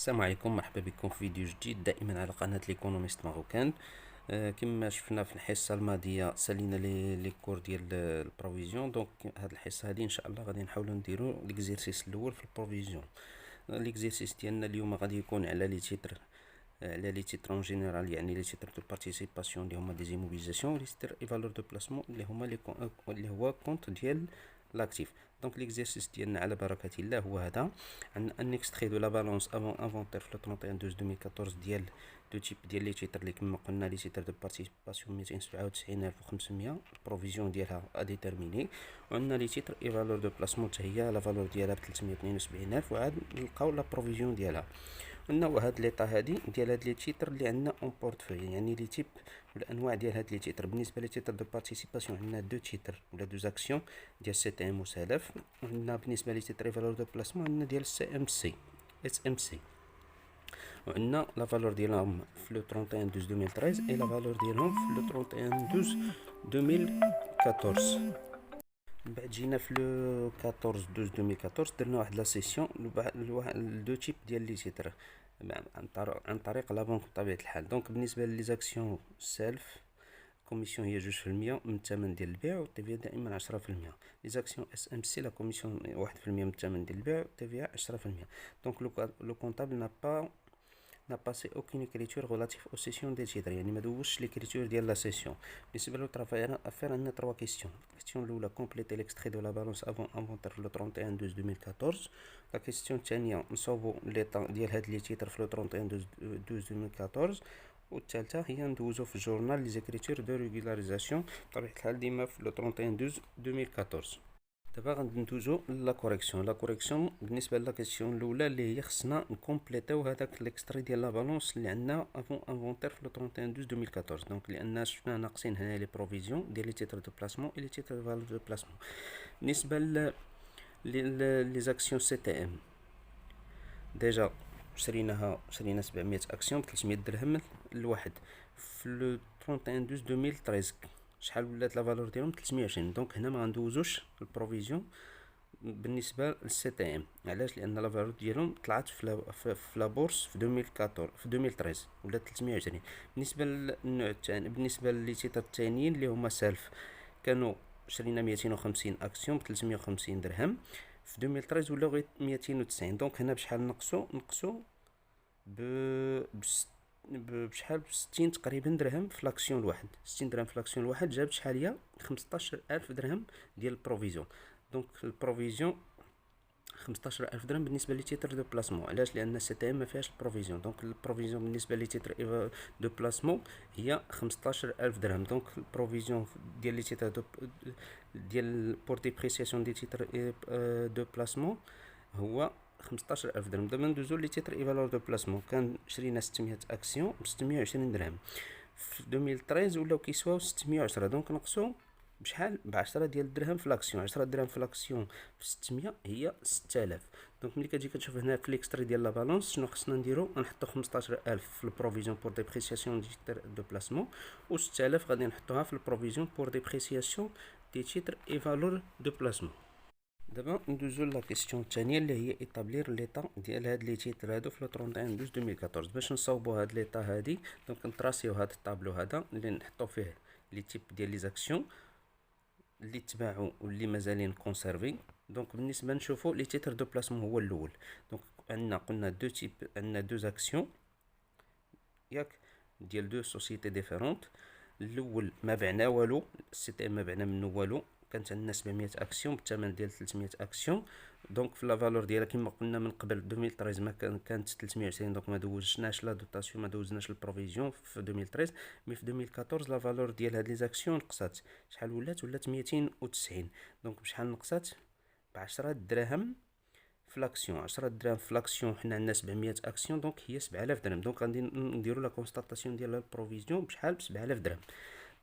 السلام عليكم، مرحبا بكم في فيديو جديد دائما على قناة ليكونوميست ماروكان. كما شفنا في الحصة الماضية سالينا لي كور ديال البروفيزيون. دونك هاد الحصة هادي ان شاء الله غادي نحاولو نديرو ليكزيرسيس الاول في البروفيزيون. ليكزيرسيس ديالنا اليوم غادي يكون على لي تيتر، على لي تيتر اون جينيرال، يعني لي تيتر دو بارتيسيباسيون اللي هما دي زيموبيليزاسيون، لي تيتر اي فالور دو بلاسمون اللي هما اللي هو كونت ديال لاكتيف. دونك ليكزيرسيس ديالنا على بركة الله هو هذا. عندنا ان اكستري دو لا بالونس افون انفونتير في 31 12 2014 ديال دو تيب ديال لي تيتر اللي كما قلنا لي تيتر دو بارتيسيباسيون 297500 البروفيزيون ديالها اديتيرميني. وعندنا لي تيتر اي فالور دو بلاسمون حتى هي لا فالور ديالها ب 372000 وعاد نلقاو لا بروفيزيون ديالها. عندنا هاد ليطا هادي ديال هاد لي تيتر اللي عندنا اون بورتفوي، يعني لي تيب الانواع ديال هاد لي تيتر. بالنسبه لي تيتر دو بارتيسيباسيون عندنا دو تيتر ولا دو زاكسيون ديال سي تي ام و سلف. عندنا بالنسبه لي تيتر فالور دو بلاسمون عندنا ديال سي ام سي اس ام سي، وعندنا لا فالور ديالهم في لو 31 12 2013 اي لا فالور ديالهم في لو 31 12 2014. من بعد جينا في لو 14 12 2014 درنا واحد لا سيسيون لدو تيب ديال لي تيتر عن طريق لا بنك بطبيعه الحال. دونك بالنسبه لي زاكسيون سيلف كوميسيون هي 2% من الثمن ديال البيع، والتيفيا دائما 10%. لي زاكسيون اس ام سي لا كوميسيون 1% من الثمن ديال البيع، والتيفيا 10%. دونك لو كونطابل n'a passé aucune écriture relative aux sessions des titres، يعني ما دوزش l'écriture ديال لا سيسيون. بالنسبه لو ترافاي افير عندنا 3 كيسيون. الكيسيون الاولى كومبليتي ليكستري دو لا بالونس افون انفونتير لو 31 12 2014. لا كيسيون الثانيه نصوبو ليطا ديال هاد لي تيتر في لو 31 12 2014. والثالثه هي ندوزو في الجورنال لي زيكريتور دو ريغولاريزاسيون بطبيعه الحال ديما في لو 31 12 2014. دابا غندوزو لا كوريكسيون. لا كوريكسيون بالنسبه لا كيسيون الاولى اللي هي خصنا نكومبليتيو هذاك ليكستري ديال لا بالونس اللي عندنا افون انفونتير في لو 31 12 2014. دونك لان شفنا ناقصين هنا لي بروفيزيون ديال لي تيتر دو بلاسمون اي لي تيتر دو فالور دو بلاسمون. بالنسبه لي زاكسيون سي تي ام ديجا شرينا 700 اكسيون ب 300 درهم الواحد في لو 31 12 2013. شحال ولات لا فالور ديالهم 320. دونك هنا ما غندوزوش البروفيزيون بالنسبه للسي تي ام. علاش؟ لان لا فالور ديالهم طلعت في لا بورس في 2014 في 2013 ولات 320. بالنسبه للنوع الثاني، بالنسبه لي تيتر الثانيين اللي هما سالف، كانوا شرينا 250 اكسيون ب 350 درهم في 2013 ولاو غير 290. دونك هنا بشحال نقصو بشحال ب 60 تقريبا درهم في لاكسيون الواحد. 60 درهم في لاكسيون الواحد جابت شحال هي 15000 درهم ديال البروفيزيون. دونك البروفيزيون 15000 درهم بالنسبه لي تيتر دو بلاسمون. علاش؟ لان السي تي ام ما فيهاش البروفيزيون. دونك البروفيزيون بالنسبه لي تيتر دو بلاسمون هي 15000 درهم. دونك البروفيزيون ديال لي تيتر ديال بور ديبريسياسيون دي تيتر دو بلاسمون هو 15000 درهم. دابا ندوزو لي تيتر اي فالور دو بلاسمون. كان شرينا 600 اكسيون ب 620 درهم في 2013 ولاو كيسواو 610. دونك نقصو بشحال؟ ب 10 ديال الدرهم في لاكسيون. 10 درهم في لاكسيون في 600 هي 6000. دونك ملي كتجي كتشوف هنا في ليكستري ديال لا بالونس شنو خصنا نديرو؟ نحطو 15000 في البروفيزيون بور ديبريسياسيون دي تيتر دو بلاسمون، و 6000 غادي نحطوها في البروفيزيون بور ديبريسياسيون دي تيتر اي فالور دو بلاسمون. دابا ندوزو لا كيسيون الثانيه اللي هي ايطابلير ليطا ديال هاد لي تيتر هادو في 31 12 2014. باش نصاوبو هاد ليطا هادي دونك نطراسيو هاد الطابلو هذا اللي نحطو فيه لي تيب ديال لي زاكسيون اللي تباعوا واللي مازالين كونسيرفي. دونك بالنسبه نشوفوا لي تيتر دو بلاسمون هو الاول. دونك عندنا قلنا دو تيب، عندنا دو زاكسيون ياك ديال دو سوسيتي ديفيرونت. الاول ما بعنا والو، السي تي ام ما بعنا منه والو، كانت عندنا 700 اكسيون بالثمن ديال 300 اكسيون. دونك في لا فالور ديالها كما قلنا من قبل 2013 ما كانت 320. دونك ما دوزناش لا دوطاسيون، ما دوزناش البروفيزيون في 2013. مي في 2014 لا فالور ديال هاد لي زاكسيون نقصات. شحال ولات 290. دونك بشحال نقصات؟ ب 10 دراهم في لاكسيون. 10 دراهم في لاكسيون، حنا عندنا 700 اكسيون دونك هي 7000 درهم. دونك غادي نديرو لا كونستاتاسيون ديال البروفيزيون بشحال؟ ب 7000 درهم.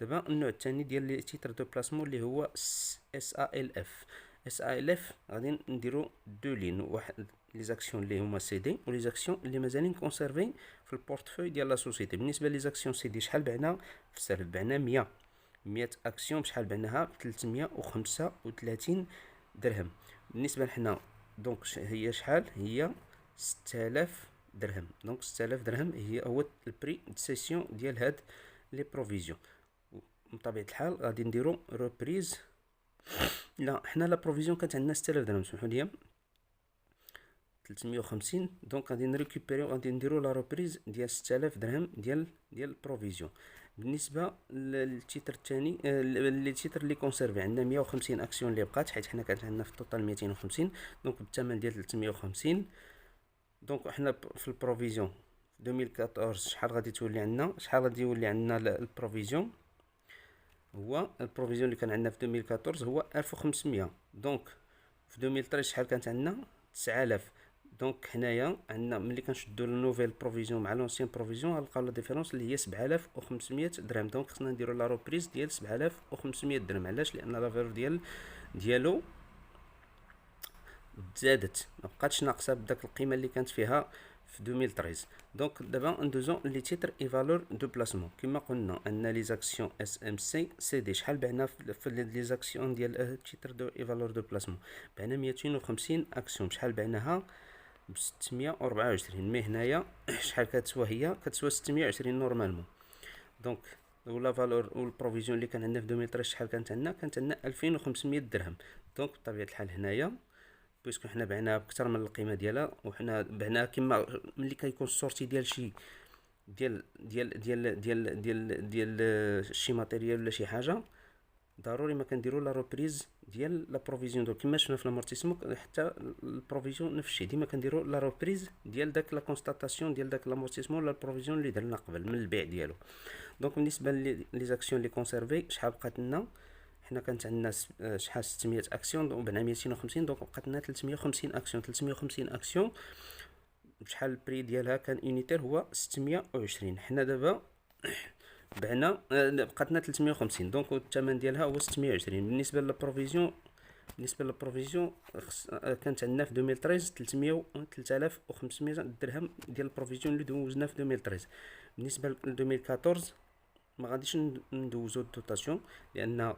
دابا النوع الثاني ديال لي تيتر دو بلاسمون اللي هو اس ا ال اف. اس ا ال اف غادي نديرو دو لين، واحد لي زاكسيون اللي هما سي دي ولي زاكسيون اللي مازالين كونسيرفي في البورتفوي ديال لا سوسيتي. بالنسبه لي زاكسيون سي دي شحال بعنا في السالف؟ بعنا 100 اكسيون بشحال بعناها؟ ب 335 درهم. بالنسبه لحنا دونك هي شحال؟ هي 6000 درهم. دونك 6000 درهم هو البري د سيسيون ديال هاد لي بروفيزيون. بطبيعة الحال غادي نديرو روبريز. لا حنا لا بروفيزيون كانت عندنا 6000 درهم، سمحوا لي 350. دونك غادي نريكوبيريو، غادي نديرو لا روبريز ديال 6000 درهم ديال البروفيزيون. بالنسبه للتيتر الثاني، التيتر اللي كونسيرفي عندنا 150 اكسيون اللي بقات، حيت حنا كانت عندنا في التوتال 250. دونك بالثمن ديال 350. دونك حنا في البروفيزيون 2014 شحال غادي تولي عندنا، شحال غادي يولي عندنا البروفيزيون؟ هو البروفيزيون اللي كان عندنا في 2014 هو 1500. دونك في 2013 شحال كانت عندنا؟ 9000. دونك هنايا عندنا ملي كنشدو النوفيل بروفيزيون مع لونسيان بروفيزيون غنلقاو لا ديفيرونس اللي هي 7500 درهم. دونك خصنا نديرو لا روبريز ديال 7500 درهم. علاش؟ لان لا فالور ديالو تزادت، ما بقاتش ناقصه بداك القيمه اللي كانت فيها في 2013. دونك دابا ندوزو لي تيتر اي فالور دو بلاسمون. كما قلنا ان لي زاكسيون اس ام سي سي دي شحال بعنا في لي زاكسيون ديال تيتر دو اي فالور دو بلاسمون؟ بعنا 250 اكسيون. شحال بعناها؟ ب 624. مي هنايا شحال كتسوى؟ هي كتسوى 620 نورمالمون. دونك ولا فالور والبروفيزيون اللي كان عندنا في 2013 شحال كانت عندنا؟ كانت عندنا 2500 درهم. دونك بطبيعه الحال هنايا بويسكو حنا بعناها بكثر من القيمه ديالها، وحنا بعناها كما ملي كيكون السورتي ديال شي ديال شي ماتيريال ولا شي حاجه، ضروري ما كنديروا لا روبريز ديال لا بروفيزيون. دو كما شفنا في الامورتيسمون حتى البروفيزيون نفس الشيء، ديما كنديروا لا روبريز ديال داك لا كونستاتاسيون ديال داك الامورتيسمون ولا البروفيزيون اللي درنا قبل من البيع ديالو. دونك بالنسبه لي زاكسيون اللي كونسيرفي شحال بقات لنا؟ حنا كانت عندنا شحال 600 اكسيون، دونك بعنا 250. دونك بقات لنا 350 اكسيون. 350 اكسيون بشحال البري ديالها كان يونيتير؟ هو 620. حنا دابا بعنا بقاتنا 350. دونك الثمن ديالها هو 620. بالنسبه للبروفيزيون كانت عندنا في 2013 3500 درهم ديال البروفيزيون اللي دوزنا في 2013. بالنسبه ل 2014 ما غاديش ندوزو الدوطاسيون لان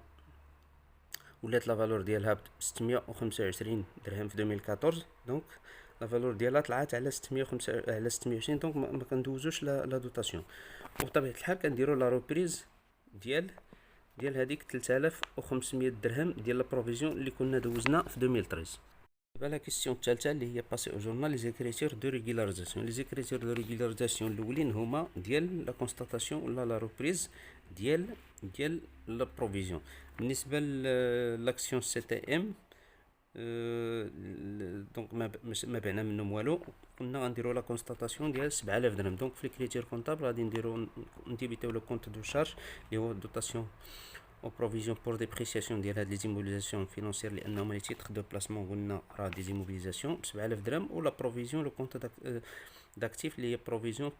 ولات لا فالور ديالها ب 625 درهم في 2014. دونك لا فالور ديالها طلعت على 625. دونك ما كندوزوش لا دوطاسيون. وبطبيعه الحال كنديروا لا روبريز ديال هذيك 3500 درهم ديال البروفيزيون اللي كنا دوزنا في 2013. دابا لا كيسيون الثالثه اللي هي باسي او جورنال لي زيكريتور دو ريغولاريزاسيون. لي زيكريتور دو ريغولاريزاسيون الاولين هما ديال لا كونستاتاسيون ولا لا روبريز ديال لا بروفيزيون. بالنسبه لاكسيون سي تي ام دونك ما بعنا منهم والو، كنا غنديروا لا كونستاتاسيون ديال 7000 درهم. دونك في الكريتير كونطابل غادي نديبيتيو لو كونت دو شارج اللي هو دوطاسيون او بروفيزيون بور ديبريسياسيون ديال هاد لي زيموبيليزاسيون فينونسيير لانهم لي تيتر دو بلاسمون قلنا راه دي زيموبيليزاسيون ب 7000 درهم، ولا بروفيزيون لو كونت d'actifs اللي هي بروفيزيون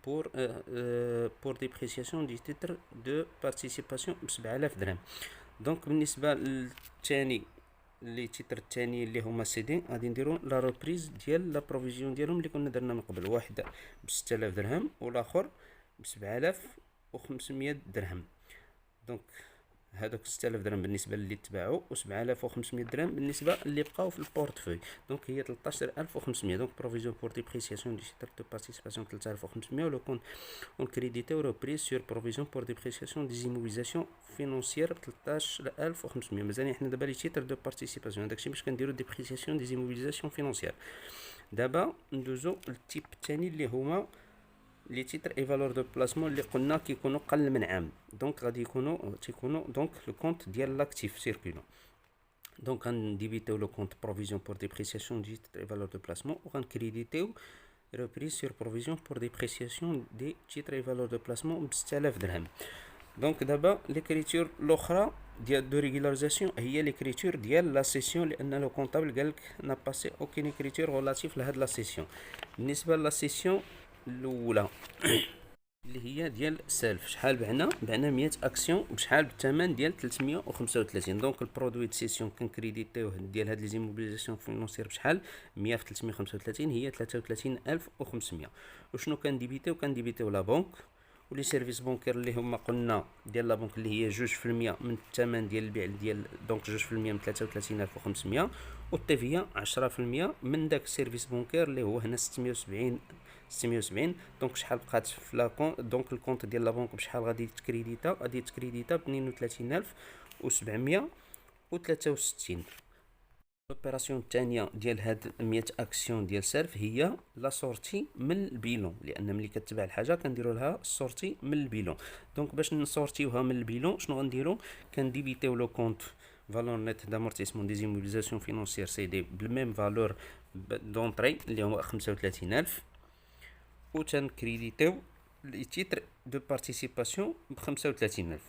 بور ديبريسياسيون دي تيتر دو بارتيسيباسيون ب 7000 درهم. دونك بالنسبه للثاني لي تيتر الثاني اللي هما سي دي غادي نديرو لا روبريز ديال لا بروفيزيون ديالهم اللي كنا درنا من قبل، واحد ب 6000 درهم والاخر ب 7500 درهم. دونك هادوك 6000 درهم بالنسبه للي تباعوا و 7500 درهم بالنسبه اللي بقاو في البورتفوي. دونك هي 13500. دونك بروفيزيون بور ديبريسياسيون دي تيتر دو بارتيسيباسيون 3500 ولو كون اون كريديتي و روبريز سور بروفيزيون بور ديبريسياسيون دي زيموبيليزاسيون فينونسيير ب 13500. مازال حنا دابا لي تيتر دو بارتيسيباسيون داكشي باش كنديرو ديبريسياسيون دي زيموبيليزاسيون فينونسيير. دابا ندوزو للتيب الثاني اللي هما لي تيتر اي فالور دو بلاسمون اللي قلنا كيكونوا قل من عام. دونك غادي تيكونوا دونك لو كونت ديال لاكتيف سيركولون. دونك غنديبيتيو لو كونت بروفيزيون بور ديبريسياسيون دي تيتر اي فالور دو بلاسمون وغنكريديتيو ريبريز سور بروفيزيون بور ديبريسياسيون دي تيتر اي فالور دو بلاسمون ب 6000 درهم. دونك دابا ليكريتور الاخرى ديال دو ريغولاريزاسيون هي ليكريتور ديال لا سيسيون لان لو كونطابل قالك نا باسي اوكين ليكريتور ريلاتيف لهاد لا سيسيون. بالنسبه لا سيسيون الاولى اللي هي ديال سيلف شحال بعنا 100 اكسيون بشحال بالثمن ديال 335. دونك البرودوي د سيسيون كنكريديتيوه ديال هاد لي زيموبيليزاسيون فينونسيير بشحال 100 في 335 هي 33500. وشنو كنديبيتيو لا بنك ولي سيرفيس بونكير اللي هما قلنا ديال لا بنك اللي هي 2% من الثمن ديال البيع ديال دونك 2% من 33500، والتي في 10% من داك السيرفيس بونكير اللي هو هنا 670. دونك شحال بقات في لاكون، دونك الكونت ديال لا بنك بشحال غادي يتكريديتا؟ غادي يتكريديتا ب 32763. لوبيراسيون الثانيه ديال هاد 100 اكسيون ديال سيرف هي لا سورتي من البيلون، لان ملي كتباع الحاجه كنديروا لها السورتي من البيلون. دونك باش نسورتيوها من البيلون شنو غنديروا؟ كنديبيتيو لو كونت فالور نيت دامورتيسمون دي زيموبيليزاسيون فينونسيير سي دي بالميم فالور دونطري اللي هو 35000، و تنكريديتيو لي تيتر دو بارتيسيباسيون ب 35000.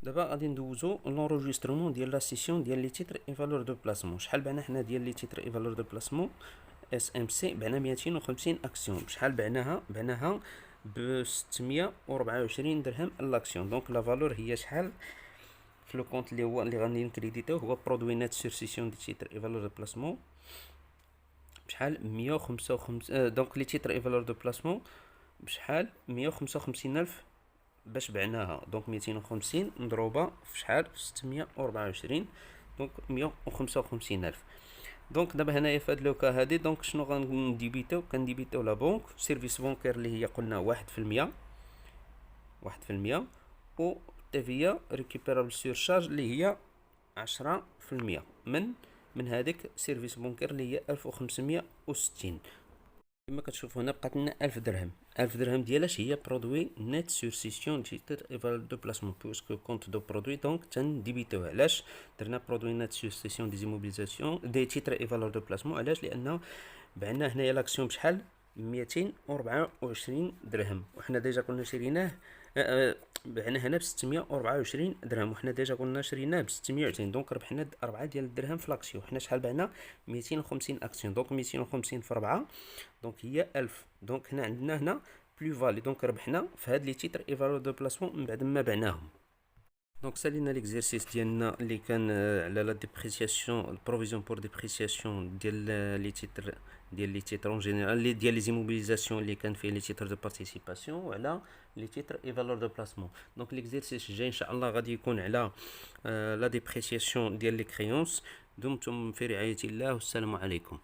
دابا غادي ندوزو لونجسترومون ديال لا سيسيون ديال لي تيتر اي فالور دو بلاسمون. شحال بعنا حنا ديال لي تيتر اي فالور دو بلاسمون اس ام سي؟ بعنا 250 اكسيون. بشحال بعناها ب 624 درهم لاكسيون. دونك لا فالور هي شحال في لو كونت اللي غادي نكريديتو؟ هو برودوي نيت سور سيسيون دي تيتر اي فالور دو بلاسمون بشحال 155. دونك لي تيتر اي فالور دو بلاسمون بشحال 155000 باش بعناها. دونك 250 مضروبه في شحال؟ في 624، دونك 155000. دونك دابا هنايا في هاد لوكا هادي دونك شنو غنديبيتو؟ كنديبيتو لا بنك سيرفيس بونكير اللي هي قلنا 1%، و تي في ريكوبيرابل سور شارج اللي هي 10% من هذيك سيرفيس بونكير اللي هي 1560. كما كتشوفوا هنا بقات لنا 1000 درهم. 1000 درهم ديالاش هي برودوي نيت سور سيسيون تيتر اي فالور دو بلاسمون بويسكو كونت دو برودوي. دونك تنديبيتوه. علاش درنا برودوي نيت سور سيسيون دي زيموبيليزاسيون دي تيتر اي فالور دو بلاسمون؟ علاش؟ لانه بعنا هنايا لاكسيون بشحال؟ 224 درهم، وحنا ديجا كنا شريناه بعنا هنا ب 624 درهم، وحنا ديجا كنا شريناه ب 620. دونك ربحنا 4 ديال الدرهم في لاكسيون. حنا شحال بعنا؟ 250 اكسيون. دونك 250 في 4 دونك هي 1000. دونك هنا عندنا هنا بلو فالي. دونك ربحنا في هاد لي تيتر اي فالور دو بلاسمون من بعد ما بعناهم. دونك سالينا ليكزيرسيس ديالنا اللي كان على لا ديبريسياسيون البروفيزيون بور ديبريسياسيون ديال لي تيتر اون جينيرال ديال لي زيموبيليزاسيون اللي كان فيه لي تيتر دو بارتيسيباسيون وعلى لي تيتر اي فالور دو بلاسمون. دونك ليكزيرسيس الجاي ان شاء الله غادي يكون على لا ديبريسياسيون ديال لي كريونس. دمتم في رعاية الله والسلام عليكم.